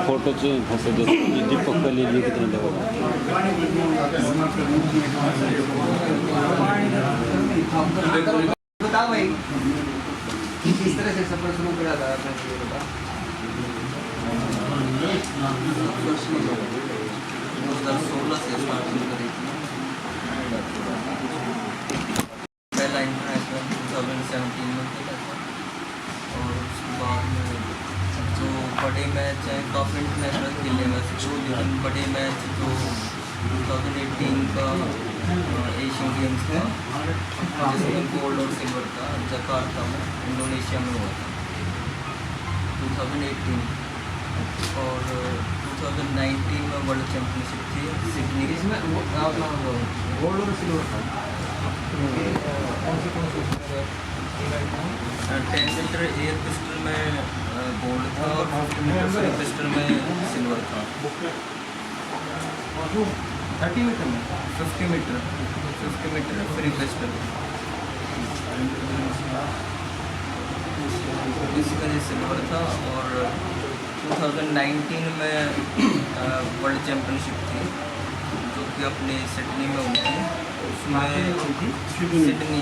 Photo फंसे दीपक का ले लिए कितने देखो बताओ भाई किस तरह से सफर शुरू करा था आपने? 2016 से स्टार्टिंग करी थी। पहला इंटरनेशनल 2017 में खेला था और उसके बाद में जो बड़े मैच हैं काफ़ी इंटरनेशनल खेले वैसे तो, लेकिन बड़े मैच जो 2018 का एशियन गेम्स का जिसमें गोल्ड और सिल्वर था जकार्ता में इंडोनेशिया में हुआ था 2018 और 2019 में वर्ल्ड चैम्पियनशिप थी सिडनी। इसमें गोल्ड और सिल्वर था। कौन से 10 मीटर एयर पिस्टल में गोल्ड था और 50 मीटर फ्री पिस्टल में सिल्वर था। 30 मीटर में 50 मीटर फ्री पिस्टल इसका ये सिल्वर था। और 2019 में वर्ल्ड चैम्पियनशिप थी जो कि अपने सिडनी में हुई थी। उसमें सिडनी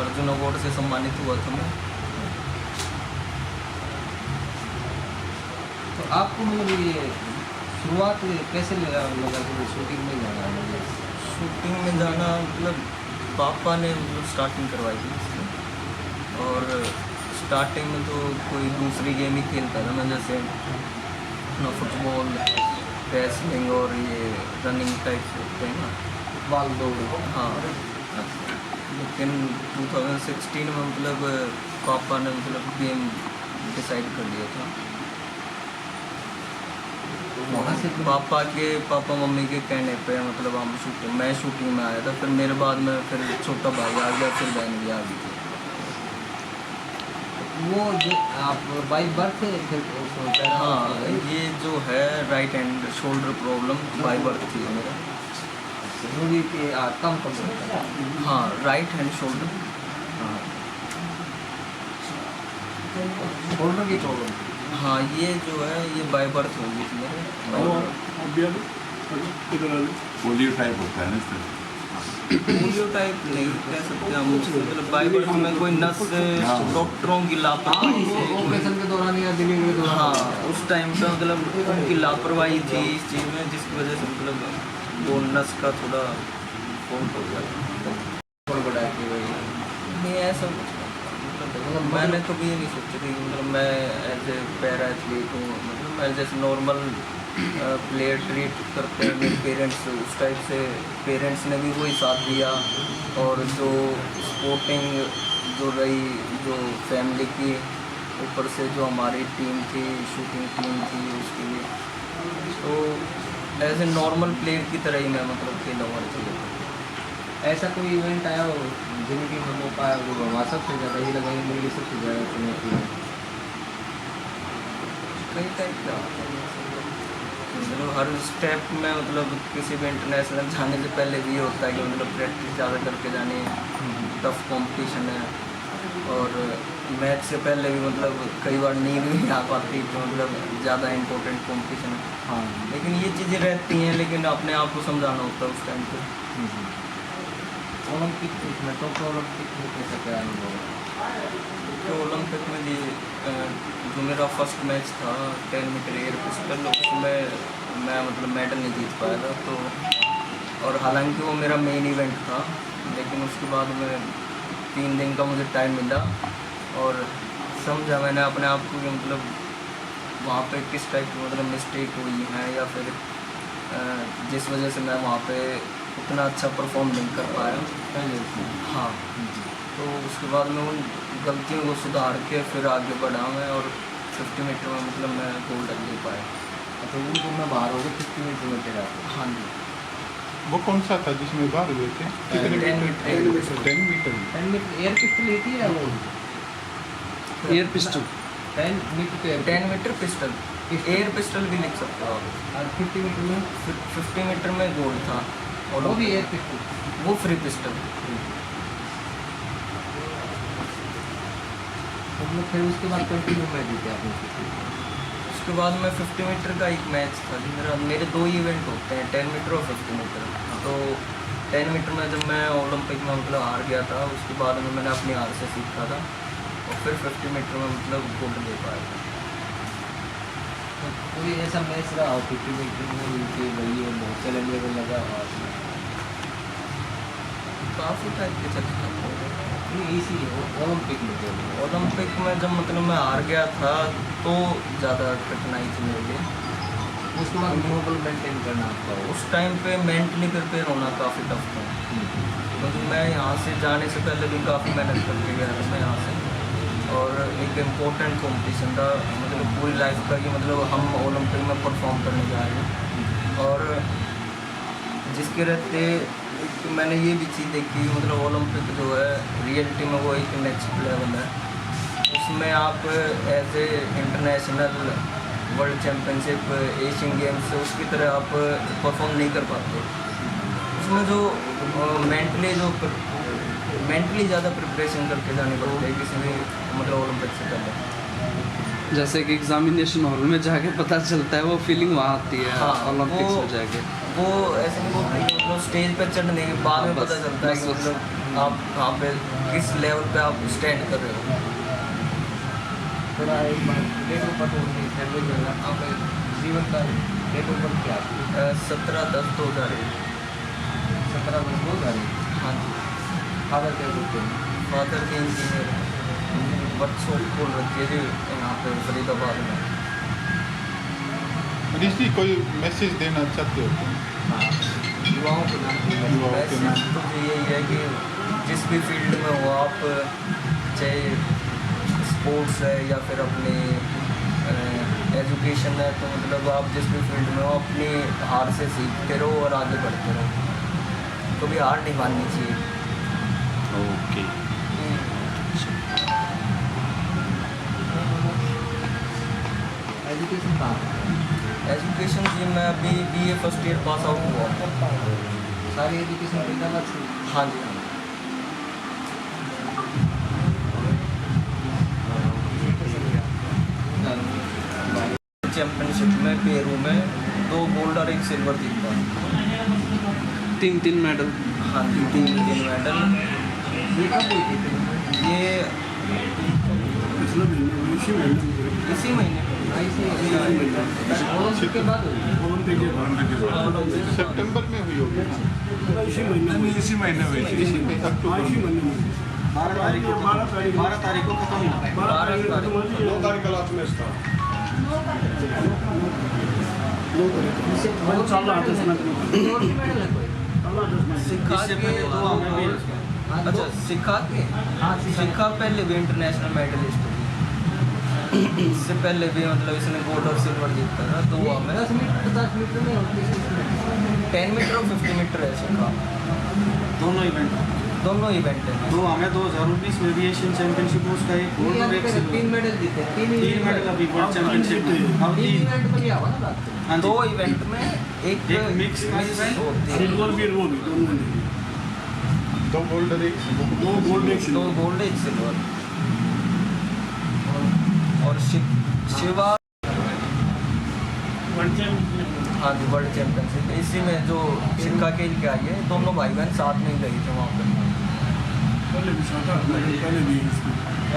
अर्जुन अवार्ड से सम्मानित हुआ था मैं। तो आपको मतलब ये शुरुआत कैसे लगा कि शूटिंग में जाना है? शूटिंग में जाना मतलब पापा ने मतलब स्टार्टिंग करवाई थी इसमें। और स्टार्टिंग में तो कोई दूसरी गेम ही खेलता था मैं, जैसे फुटबॉल, रेसलिंग और ये रनिंग टाइप होते हैं ना, बॉल दौड़। हाँ, लेकिन 2016 में मतलब पापा ने मतलब गेम डिसाइड कर लिया था। पापा मम्मी के कहने पे मतलब हम मैं शूटिंग में आया था। फिर मेरे बाद में फिर छोटा भाई आ गया, फिर बहन भी आ गई थी। वो जो आप बाई बर्थ फिर? हाँ, ये जो है right hand shoulder problem by birth थी मेरा। कम हाँ, राइट हैंड शोल्डर। हाँ, शोल्डर की प्रॉब्लम। हाँ, ये जो है ये बाई बर्थ हो गई थी मेरे। पोलियो टाइप होता है ना इसमें? पोलियो टाइप नहीं कह सकते हम, मतलब बाई बर्थ में कोई नस डॉक्टरों की लापरवाही से ऑपरेशन के दौरान या डिलीवरी के दौरान, हाँ उस टाइम पे मतलब उनकी लापरवाही थी इस चीज़ में, जिसकी वजह से मतलब वो नस का थोड़ा फॉल्ट हो गया। नहीं ऐसा कुछ मतलब मैंने कभी ये नहीं सोचा कि मतलब मैं एज ए पैरा एथलीट हूँ, मतलब मैं जैसे नॉर्मल प्लेयर ट्रीट करते हैं मेरे पेरेंट्स, उस टाइप से पेरेंट्स ने भी वही साथ दिया। और जो स्पोर्टिंग जो रही जो फैमिली की ऊपर से जो हमारी टीम थी, शूटिंग टीम थी, उसके लिए तो एज ए नॉर्मल प्लेयर की तरह ही मैं मतलब खेला हुआ था। ऐसा कोई इवेंट आया हो जिनकी में मौका आया वो वहाँ सबसे ज़्यादा ही लगाई मेरे लिए सबसे ज़्यादा चुनौती है? कई टाइप का मतलब हर स्टेप में मतलब किसी भी इंटरनेशनल जाने से पहले भी ये होता है कि मतलब प्रैक्टिस ज़्यादा करके जानी है, टफ कंपटीशन है। और मैच से पहले भी मतलब कई बार नींद भी नहीं आ पाती तो मतलब ज़्यादा इम्पोर्टेंट कंपटीशन है। हाँ, लेकिन ये चीज़ें रहती हैं, लेकिन अपने आप को समझाना होता है उस टाइम पर। ओलंपिक में तो ओलंपिक में कैसा क्या अनुभव है? तो ओलंपिक में ये जो मेरा फर्स्ट मैच था 10 मीटर एयर पिस्टल, उसमें मैं मतलब मेडल नहीं जीत पाया था। तो और हालांकि वो मेरा मेन इवेंट था, लेकिन उसके बाद में 3 दिन का मुझे टाइम मिला और समझा मैंने अपने आप को कि मतलब वहाँ पे किस टाइप की मतलब मिस्टेक हुई है या फिर जिस वजह से मैं वहाँ पे उतना अच्छा परफॉर्म नहीं कर पाया। हाँ, तो उसके बाद में उन गलतियों को सुधार के फिर आगे बढ़ा मैं और 50 मीटर में मतलब मैं गोल्ड ले पाया। तो उनको मैं बाहर हो गया 50 मीटर में तेरा? हाँ जी। वो कौन सा था जिसमें बाहर हुए थे? 10 मीटर एयर पिस्टल लेती है वो air pistol 10 metre pistol, air pistol भी लिख सकते हो आप। और 50 मीटर में गोल्ड था और वो भी एयर पिस्टल, वो फ्री पिस्टल। मतलब फिर उसके बाद कंटिन्यू मैच जीते आपने? उसके बाद में 50 मीटर का एक मैच था जी मेरे 2 इवेंट होते हैं, 10 मीटर और 50 मीटर। तो 10 मीटर में जब मैं ओलंपिक में मतलब हार गया था, उसके बाद में मैंने अपनी हार से सीखा था और फिर 50 मीटर में मतलब गोल्ड ले पाया था। तो कोई ऐसा मैच रहा हो 50 मीटर में कि भाई ये बहुत चैलेंजेबल लगा हो आपको? काफ़ी टाइप के चलते नहीं इसी ओलंपिक में जो ओलंपिक में जब मतलब मैं हार गया था तो ज़्यादा कठिनाई थी मेरे लिए। उसके बाद मनोबल मेंटेन करना आपका हो। उस टाइम पे मेंटली प्रिपेयर होना काफ़ी टफ था, क्योंकि मैं यहाँ से जाने से पहले भी काफ़ी मेहनत करके गया था मैं यहाँ से। और एक इम्पोर्टेंट कंपटीशन था मतलब पूरी लाइफ का कि मतलब हम ओलंपिक में परफॉर्म करने जा रहे हैं। और जिसके रहते मैंने ये भी चीज़ देखी मतलब ओलंपिक जो है रियलिटी में वो एक नेक्स्ट लेवल है। उसमें आप as a international world championship Asian games उसकी तरह आप परफॉर्म नहीं कर पाते। उसमें जो मेंटली ज़्यादा प्रिपरेशन करके जानी पड़ती है किसी भी मतलब ओलंपिक से पहले। जैसे कि एग्जामिनेशन हॉल में जाके पता चलता है वो फीलिंग वहाँ आती है। हाँ, ओलंपिक्स में जाके वो ऐसे नहीं, वो मतलब स्टेज पर चढ़ने के बाद में पता चलता है कि बस। मतलब आप कहाँ पे किस लेवल पे आप स्टैंड कर रहे हो। थोड़ा एक बार डेट ऑफ बर्थ होगी फैमिली में आपका जीवन का डेट ऑफ बर्थ क्या है? 17/10/2001। 17/10/2001। हाँ जी। फादर क्या करते हैं? फादर के इंजीनियर वर्कशॉप खोल रखी है जी यहाँ पे फरीदाबाद में। मनीष जी कोई मैसेज देना चाहते हो? हाँ युवाओं के नाम मैसेज तो यही है कि जिस भी फील्ड में हो आप, चाहे स्पोर्ट्स है या फिर अपनी एजुकेशन है, तो मतलब आप जिस भी फील्ड में हो अपनी हार से सीखते रहो और आगे बढ़ते रहो, कभी हार नहीं माननी चाहिए। ओके। एजुकेशन कहाँ? एजुकेशन जी मैं अभी BA first year pass out हुआ। सारी एजुकेशन फरीदाबाद से? हाँ जी। चैम्पियनशिप में पेरू में 2 गोल्ड और 1 सिल्वर जीता। 3 मेडल। हाँ जी, 3 मेडल। ये कब हुई थी? ये इसी महीने ओलंपिक के बाद हुई? सितंबर में हुई होगी ना? इसी महीने हुई थी। इसी में अक्टूबर में। 12 तारीख को खत्म हुआ। 12 तारीख। 2 तारीख का लास्ट मैच था। गोल्ड मेडल है कोई? सिखा इससे के पहले 2 हमें भी हाँ, अच्छा सिखा के हाँ सिखा पहले भी इंटरनेशनल मेडलिस्ट थी। इससे पहले भी मतलब इसने गोल्ड और सिल्वर जीता था। 2 हमें 10 मीटर 50 मीटर में होती है? 10 मीटर और 50 मीटर है सिखा, दोनों इवेंट। दोनों इवेंट है। 2 हमें 2019 में भी एशियन चैंपियनशिप में उसका एक गोल्ड और 1 3 सिल्वर। मेडल जीते। 3 मेडल अभी वर्ल्ड चैंपियनशिप में। अब 3 तीन। इवेंट में क्या हुआ ना बात? हाँ जी। 2 इवेंट में एक एक मिक्स का event, होती है। 2 गोल्ड और 1 2 गोल्ड 1 सिल्वर। और शिवा हाँ जी वर्ल्ड चैंपियनशिप इसी में जो सिक्का खेल के आई है, दोनों भाई बहन साथ में ही गई थे वहाँ पर।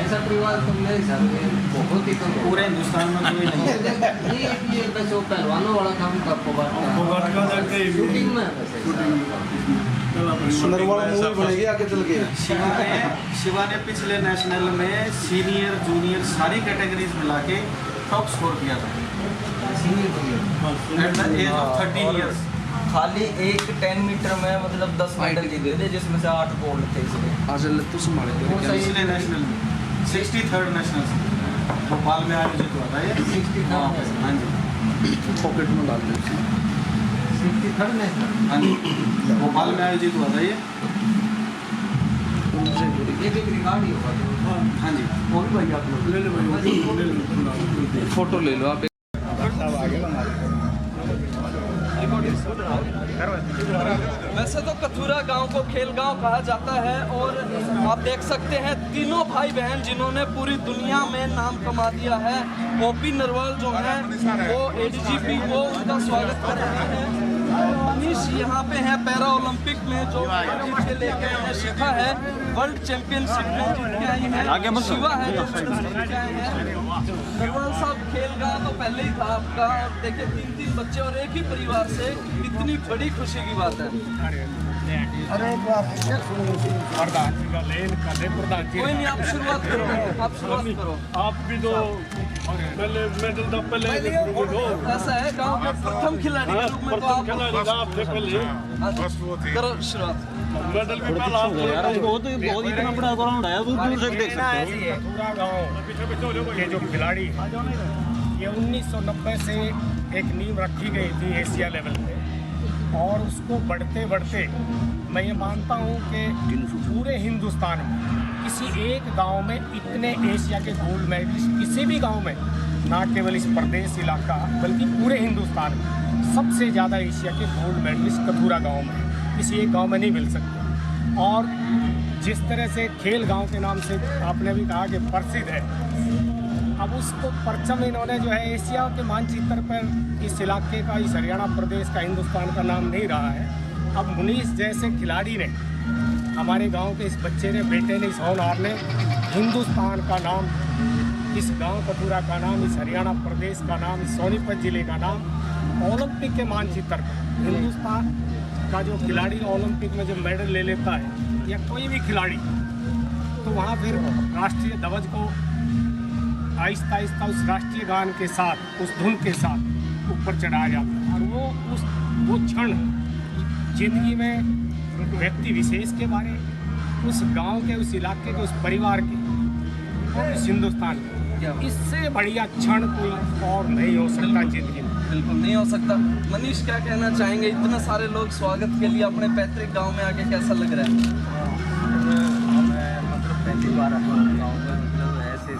ऐसा परिवार तो मेरे हिसाब से बहुत ही कम है। पूरे हिंदुस्तान में कोई नहीं। ये बस वो पहलवानों वाला काम का फोगाट का शूटिंग में सुंदरवाड़ा मूवी बनेगी आगे चल के। शिवा ने पिछले नेशनल में सीनियर जूनियर सारी कैटेगरीज मिला के टॉप स्कोर किया था at the age of 13 years. खाली एक 10 मीटर में मतलब 10 मेडल जीते थे, जिसमें से 8 गोल्ड थे इसलिए। आज तो संभाले वो सही पिछले नेशनल में 63rd नेशनल भोपाल में आयोजित हुआ था ये। 63rd हाँ जी पॉकेट में डाल दे। 63rd national. हाँ जी भोपाल में आयोजित हुआ था ये। ये भी रिकॉर्ड ही होगा। हाँ जी वो भी भाई आप लोग फोटो ले लो आप। वैसे तो कथुरा गांव को खेल गांव कहा जाता है। और आप देख सकते हैं तीनों भाई बहन जिन्होंने पूरी दुनिया में नाम कमा दिया है। ओपी नरवाल जो है वो एडीजीपी, वो उनका स्वागत कर रहे हैं। मनीष यहाँ पे है पैरा ओलंपिक में जो से लेके आए, शिखा है वर्ल्ड चैंपियनशिप में जीत के आई है, शिवा है जो जीत के आए हैं। नरवाल साहब खेल का तो पहले ही था आपका, और देखिए 3 बच्चे और एक ही परिवार से, इतनी बड़ी खुशी की बात है। कोई नहीं, आप शुरुआत करो, आप शुरुआत करो। आप भी तो पहले मेडल तो पहले ऐसा है गांव के प्रथम खिलाड़ी के रूप में तो आप आपसे पहले करो शुरुआत। मेडल भी पहला यार बहुत इतना बड़ा ग्राउंड है, दूर दूर से देख सकते हो। पूरा गाँव के जो खिलाड़ी हैं, ये 1990 से एक नींव रखी गई थी एशिया लेवल पे, और उसको बढ़ते बढ़ते मैं ये मानता हूँ कि पूरे हिंदुस्तान में किसी एक गांव में इतने एशिया के गोल्ड मेडलिस्ट किसी भी गांव में, ना केवल इस प्रदेश इलाका बल्कि पूरे हिंदुस्तान में सबसे ज़्यादा एशिया के गोल्ड मेडलिस्ट कथूरा गांव में किसी एक गांव में नहीं मिल सकते। और जिस तरह से खेल गांव के नाम से आपने भी कहा कि प्रसिद्ध है, अब उसको परचम इन्होंने जो है एशिया के मानचित्र पर इस इलाके का, इस हरियाणा प्रदेश का, हिंदुस्तान का नाम नहीं रहा है। अब मुनीष जैसे खिलाड़ी ने, हमारे गांव के इस बच्चे ने, बेटे ने, इस होनहार ने हिंदुस्तान का नाम, इस गांव कथूरा का नाम, इस हरियाणा प्रदेश का नाम, इस सोनीपत जिले का नाम ओलंपिक के मानचित्र पर, हिंदुस्तान का जो खिलाड़ी ओलंपिक में जो मेडल ले लेता है या कोई भी खिलाड़ी, तो वहाँ फिर राष्ट्रीय ध्वज को आहिस्ता आहिस्ता उस राष्ट्रीय गान के साथ, उस धुन के साथ ऊपर चढ़ाया जाता है। और वो क्षण जिंदगी में व्यक्ति विशेष के बारे, उस गांव के, उस इलाके के, उस परिवार के और उस हिंदुस्तान के, इससे बढ़िया क्षण कोई और नहीं हो सकता जिंदगी में। बिल्कुल नहीं हो सकता। मनीष क्या कहना चाहेंगे, इतने सारे लोग स्वागत के लिए अपने पैतृक गांव में आके कैसा लग रहा है? मैं मतलब पहली बार आया हूँ गाँव में, मतलब ऐसे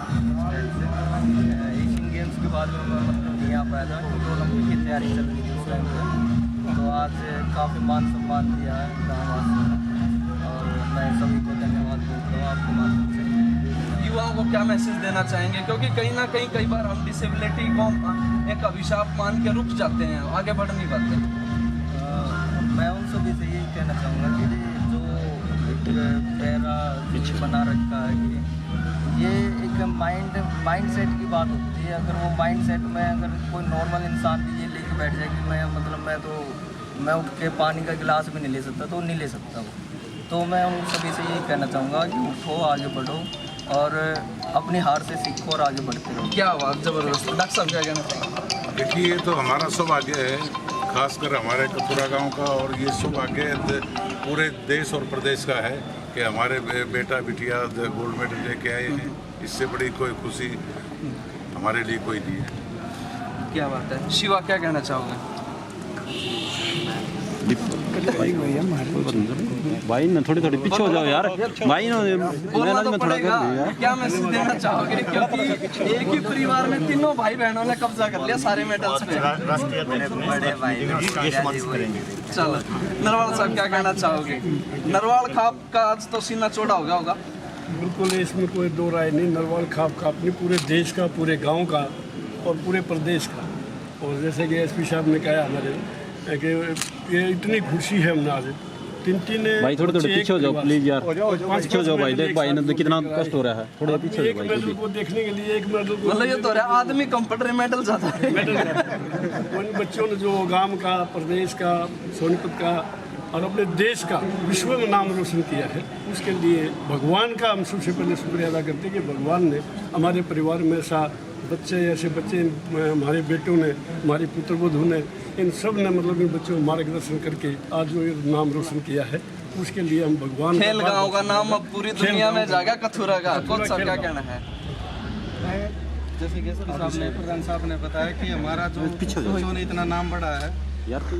एशियन गेम्स के बाद में मैं मतलब यहाँ पर आया था क्योंकि ओलंपिक की तैयारी चल रही थी उस टाइम पर। तो आज काफ़ी मान सम्मान दिया है गाँववासियों ने, और मैं सभी को धन्यवाद देता हूँ आपके माध्यम से। युवाओं को क्या मैसेज देना चाहेंगे, क्योंकि कहीं ना कहीं कई बार हम डिसेबिलिटी को एक अभिशाप मान के रुक जाते हैं, आगे बढ़ नहीं पाते। मैं उन सभी से यही कहना चाहूँगा कि जो पैरा बना रखा है ये एक माइंड सेट की बात होती है। अगर वो माइंड सेट में अगर कोई नॉर्मल इंसान भी ये लेके बैठ जाए कि मैं उठ के पानी का गिलास भी नहीं ले सकता, तो नहीं ले सकता वो। तो मैं उन सभी से यही कहना चाहूँगा कि उठो, आगे बढ़ो और अपनी हार से सीखो और आगे बढ़ते रहो। क्या बात, जबरदस्त। डॉक्टर साहब क्या कहना चाहेंगे? देखिए, ये तो हमारा सौभाग्य है, खासकर हमारे कथूरा गांव का, और ये सौभाग्य पूरे देश और प्रदेश का है कि हमारे बेटा बिटिया गोल्ड मेडल लेके आए हैं। इससे बड़ी कोई खुशी हमारे लिए कोई नहीं है। क्या बात है। शिवा क्या कहना चाहोगे? भाई ना थोड़ी पीछे हो जाओ यार, भाई ना बोलना तो पड़ेगा। क्या मैसेज देना चाहोगे, क्योंकि एक ही परिवार में तीनों भाई बहनों ने कब्जा कर लिया सारे मेडल्स पे। चलो, नरवाल साहब क्या कहना चाहोगे? नरवाल खाप का आज तो सीना चौड़ा होगा। बिल्कुल, इसमें कोई दो राय नहीं। नरवाल खाप का अपने पूरे देश का, पूरे गांव का और पूरे प्रदेश का। और जैसे कि एसपी साहब ने कहा हमारे कि ये इतनी खुशी है हमने आज तीन भाई थोड़े पीछे हो जाओ प्लीज यार, पीछे हो जाओ भाई। देख भाई ने कितना कष्ट हो रहा है, थोड़े पीछे हो एक मेडल को देखने के लिए, एक मेडल को मतलब ये तो रहा आदमी कम पड़ रहे, मेडल ज़्यादा है। उन बच्चों ने जो गांव का, प्रदेश का, सोनीपत का और अपने देश का विश्व में नाम रोशन किया है, उसके लिए भगवान का हम सबसे पहले शुक्रिया अदा करते हैं कि भगवान ने हमारे परिवार में ऐसा ऐसे बच्चे हमारे बेटों ने, हमारे पुत्रवधू ने, इन सब ने मतलब इन बच्चों को मार्गदर्शन करके आज जो ये नाम रोशन किया है, उसके लिए हम भगवान। खेल गांव का नाम अब पूरी दुनिया में जाएगा, कथूरा का। कौन सा क्या कहना है? जैसे कि प्रधान साहब ने बताया कि हमारा जो बच्चों ने इतना नाम बढ़ा है,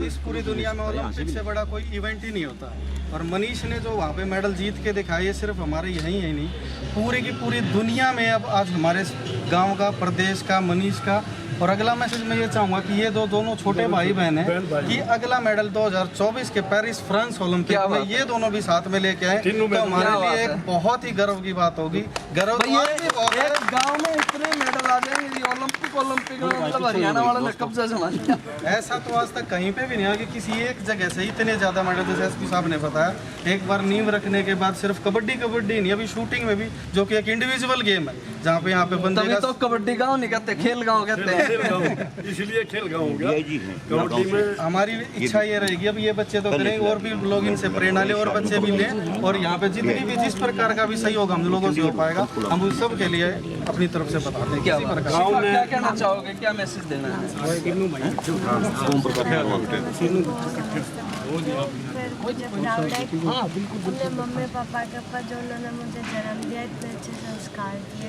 इस पूरी दुनिया में ओलंपिक से बड़ा कोई इवेंट ही नहीं होता। और मनीष ने जो वहाँ पे मेडल जीत के दिखाई है, सिर्फ हमारे यहीं नहीं, पूरी की पूरी दुनिया में अब आज हमारे गांव का, प्रदेश का, मनीष का और अगला मैसेज मैं ये चाहूँगा कि ये दोनों छोटे भाई बहन हैं कि अगला मेडल 2024 के पेरिस फ्रांस ओलंपिक में ये दोनों भी साथ में लेके आए तो हमारे लिए एक बहुत ही गर्व की बात होगी। गर्व तो आज भी बहुत है। गांव में इतने मेडल आ जाएंगे ओलंपिक में, मतलब हरियाणा वाला ने कब्जा जमा लिया। ऐसा तो आज तक कहीं पे भी नहीं है कि किसी एक जगह से इतने ज़्यादा मेडल, जैसे एसपी साहब ने बताया, एक बार नींव रखने के बाद सिर्फ कबड्डी नहीं, अभी शूटिंग में भी, जो कि एक इंडिविजुअल गेम है, जहाँ पे यहाँ पे बंदे तो कबड्डी गाँव नहीं कहते, खेल गाँव कहते हैं। इसलिए खेल गाँव हो गया। कबड्डी में हमारी इच्छा ये रहेगी, अब ये बच्चे तो करेंगे और भी लोग इनसे प्रेरणा ले और बच्चे भी लें, और यहाँ पे जितनी भी जिस प्रकार का भी सहयोग हम लोगों से हो पाएगा हम उस सब के लिए अपनी तरफ से बताते हैं। क्या कहना चाहोगे, क्या मैसेज देना है? मम्मी पापा के ऊपर जो उन्होंने मुझे जन्म दिया, इतने अच्छे संस्कार दिए।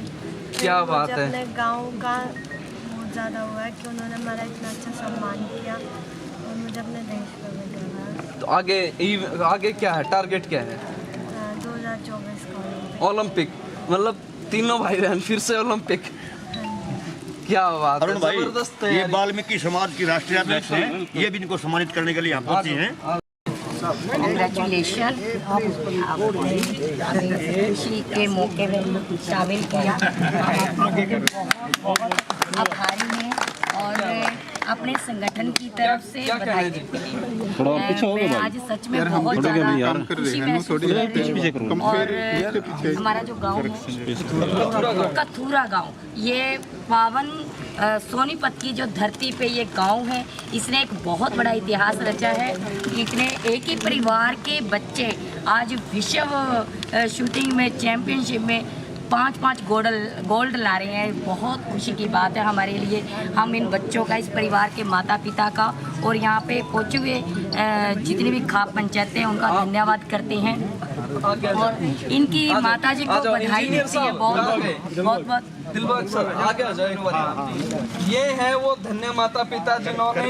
क्या बात है। अपने गाँव का बहुत ज़्यादा हुआ है कि उन्होंने हमारा इतना अच्छा सम्मान किया और मुझे अपने देश पर भी दिया। तो आगे क्या है, टारगेट क्या है? 2024 का ओलंपिक, मतलब तीनों भाई बहन फिर से ओलंपिक। क्या बात है, जबरदस्त है। ये वाल्मीकि समाज की राष्ट्रीय अध्यक्ष हैं, ये भी इनको सम्मानित करने के लिए यहाँ पहुंची हैं। कंग्रेचुलेशन, खुशी के मौके में शामिल किया, आभारी हैं और अपने संगठन की तरफ से बधाई देती हूँ। मैं आज सच में बहुत ज़्यादा खुशी महसूस कर रही हूँ। और हमारा जो गांव है कथूरा गांव, ये पावन सोनीपत की जो धरती पे ये गांव है, इसने एक बहुत बड़ा इतिहास रचा है। इतने एक ही परिवार के बच्चे आज विश्व शूटिंग में चैंपियनशिप में 5-5 गोल्ड ला रहे हैं। बहुत खुशी की बात है हमारे लिए। हम इन बच्चों का, इस परिवार के माता पिता का और यहाँ पे पहुँचे हुए जितनी भी खाप पंचायतें हैं उनका धन्यवाद करते हैं और इनकी माता जी को बधाई देती है। बहुत दिलबाग सर आगे आ जाए एक बार। ये है वो धन्य माता पिता जिन्होंने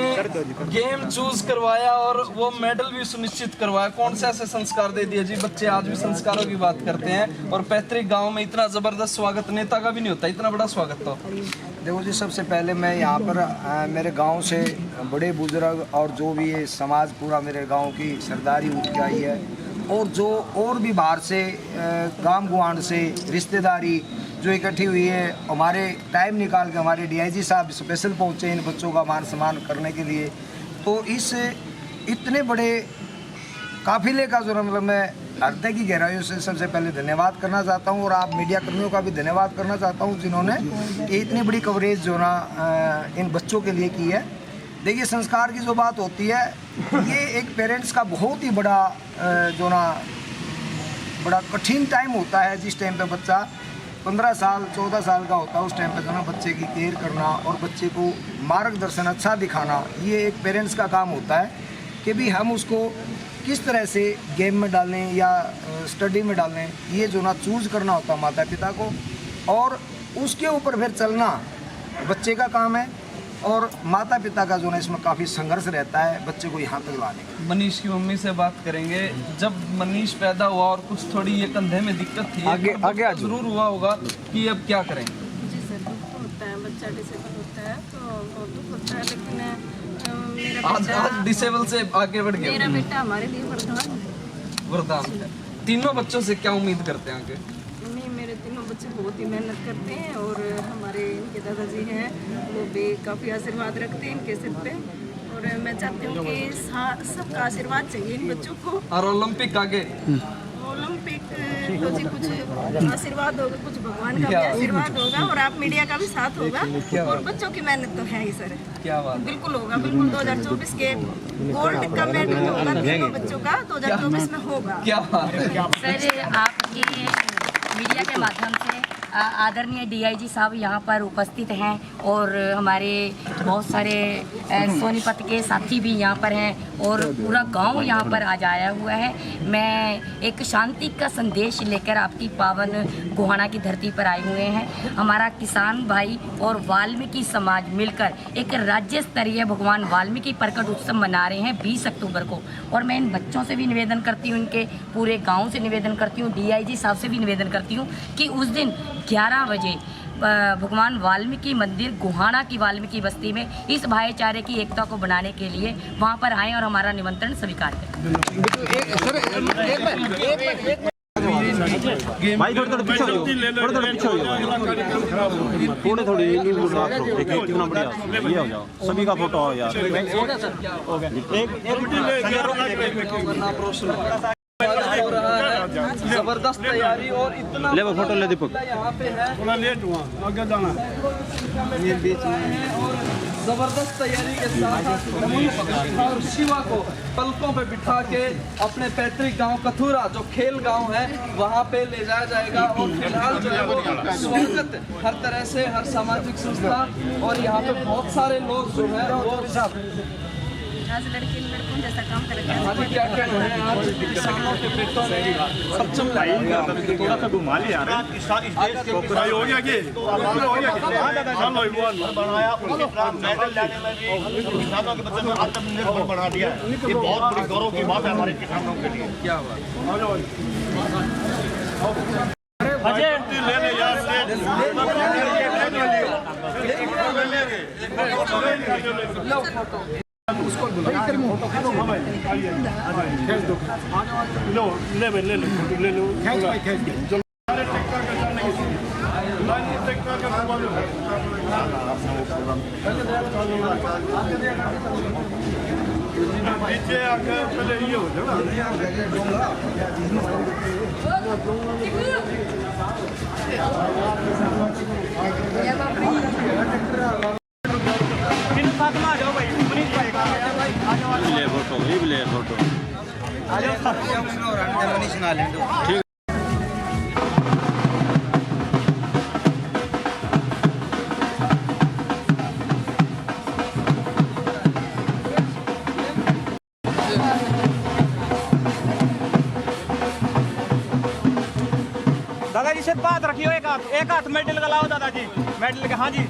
गेम चूज करवाया और वो मेडल भी सुनिश्चित करवाया। कौन से ऐसे संस्कार दे दिए जी, बच्चे आज भी संस्कारों की बात करते हैं। और पैतृक गांव में इतना जबरदस्त स्वागत नेता का भी नहीं होता, इतना बड़ा स्वागत। तो देखो जी, सबसे पहले मैं यहाँ पर मेरे गांव से बड़े बुजुर्ग और जो भी ये समाज पूरा मेरे गांव की सरदारी उठ के आई है, और जो और भी बाहर से गांव गुआंढ से रिश्तेदारी जो इकट्ठी हुई है, हमारे टाइम निकाल के हमारे डीआईजी साहब स्पेशल पहुँचे इन बच्चों का मान सम्मान करने के लिए। तो इस इतने बड़े काफिले का जो मतलब मैं हृदय की गहराइयों से सबसे पहले धन्यवाद करना चाहता हूँ, और आप मीडिया कर्मियों का भी धन्यवाद करना चाहता हूँ जिन्होंने ये इतनी बड़ी कवरेज जो ना इन बच्चों के लिए की है। देखिए, संस्कार की जो बात होती है, ये एक पेरेंट्स का बहुत ही बड़ा जो ना बड़ा कठिन टाइम होता है। जिस टाइम पे बच्चा 15 साल 14 साल का होता है, उस टाइम पे जो ना बच्चे की केयर करना और बच्चे को मार्गदर्शन अच्छा दिखाना, ये एक पेरेंट्स का काम होता है कि भी हम उसको किस तरह से गेम में डालें या स्टडी में डालें, ये जो ना चूज़ करना होता है माता पिता को, और उसके ऊपर फिर चलना बच्चे का काम है। और माता पिता का जो ना इसमें काफ़ी संघर्ष रहता है बच्चे को यहाँ तक लाने का। मनीष की मम्मी से बात करेंगे। जब मनीष पैदा हुआ और कुछ थोड़ी ये कंधे में दिक्कत थी, आगे जरूर हुआ होगा कि अब क्या करें। जी सर, दुख होता है, बच्चा डिसेबल होता है तो बहुत दुख होता है, लेकिन आज डिसेबल से आगे बढ़ गया। मेरा बेटा हमारे लिए वरदान है। तीनों बच्चों से क्या उम्मीद करते हैं आगे? नहीं, मेरे तीनों बच्चे बहुत ही मेहनत करते हैं और हमारे इनके दादाजी हैं वो भी काफ़ी आशीर्वाद रखते हैं इनके सिर पे, और मैं चाहती हूँ कि सबका आशीर्वाद चाहिए इन बच्चों को। और ओलंपिक आगे, ओलंपिक तो जी कुछ आशीर्वाद होगा, कुछ भगवान का भी आशीर्वाद होगा और आप मीडिया का भी साथ होगा, और बच्चों की मेहनत तो है ही सर। क्या बात, बिल्कुल होगा, बिल्कुल 2024 के गोल्ड का मेडल होगा तीनों बच्चों का 2024 में होगा। क्या बात है सर, आपके मीडिया के माध्यम से आदरणीय डीआईजी साहब यहाँ पर उपस्थित हैं और हमारे बहुत सारे सोनीपत के साथी भी यहाँ पर हैं और पूरा गांव यहाँ पर आज आया हुआ है। मैं एक शांति का संदेश लेकर आपकी पावन गोहाना की धरती पर आए हुए हैं। हमारा किसान भाई और वाल्मीकि समाज मिलकर एक राज्य स्तरीय भगवान वाल्मीकि प्रकट उत्सव मना रहे हैं 20 अक्टूबर को, और मैं इन बच्चों से भी निवेदन करती हूँ, इनके पूरे गाँव से निवेदन करती हूँ, डीआईजी साहब से भी निवेदन करती हूँ कि उस दिन 11 बजे भगवान वाल्मीकि मंदिर गुहाना की वाल्मीकि बस्ती में इस भाईचारे की एकता को बनाने के लिए वहाँ पर आएँ और हमारा निमंत्रण स्वीकार करें। भाई थोड़े पीछे हो जाओ, थोड़े पीछे हो जाओ, थोड़े कितना बढ़िया ये हो जाओ, सभी का फोटो हो यार। हो रहा है जबरदस्त तैयारी और इतना ले वो फोटो ले दीपक यहाँ पे है, थोड़ा लेट हुआ आगे जाना ये बीच में और जबरदस्त तैयारी के साथ मनीष और शिवा को पलकों पे बिठा के अपने पैतृक गांव कथुरा जो खेल गांव है वहां पे ले जाया जाएगा। और फिलहाल जो है वो स्वागत हर तरह से हर सामाजिक संस्था और यहाँ पे बहुत सारे लोग जो है वो आज लड़के लड़कों जैसा काम करते हैं। आज क्या कहना है आज किसानों के पेटों में सक्षम लगाएगा थोड़ा सा घुमा ले यार हो गया कि बनाया उनके खिलाफ मेडल लाने में भी किसानों के बच्चे में आत्मनिर्भर बना दिया है। ये बहुत बड़ी गौरव की बात है हमारे किसानों के लिए। क्या हुआ उसको लो ले लो नीचे आकर पहले ये हो ले फोटो ये भी ले फोटो ठीक। दादाजी से बात रखियो, एक हाथ मेडल का लाओ दादाजी, मेडल का। हाँ जी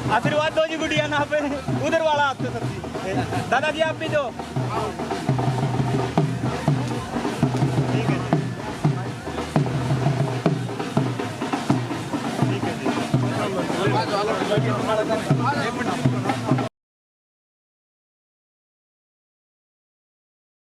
आशीर्वाद दो जी गुड़िया ना पे उधर वाला आपसे सर जी। दादाजी आप भी दो। ठीक है जी।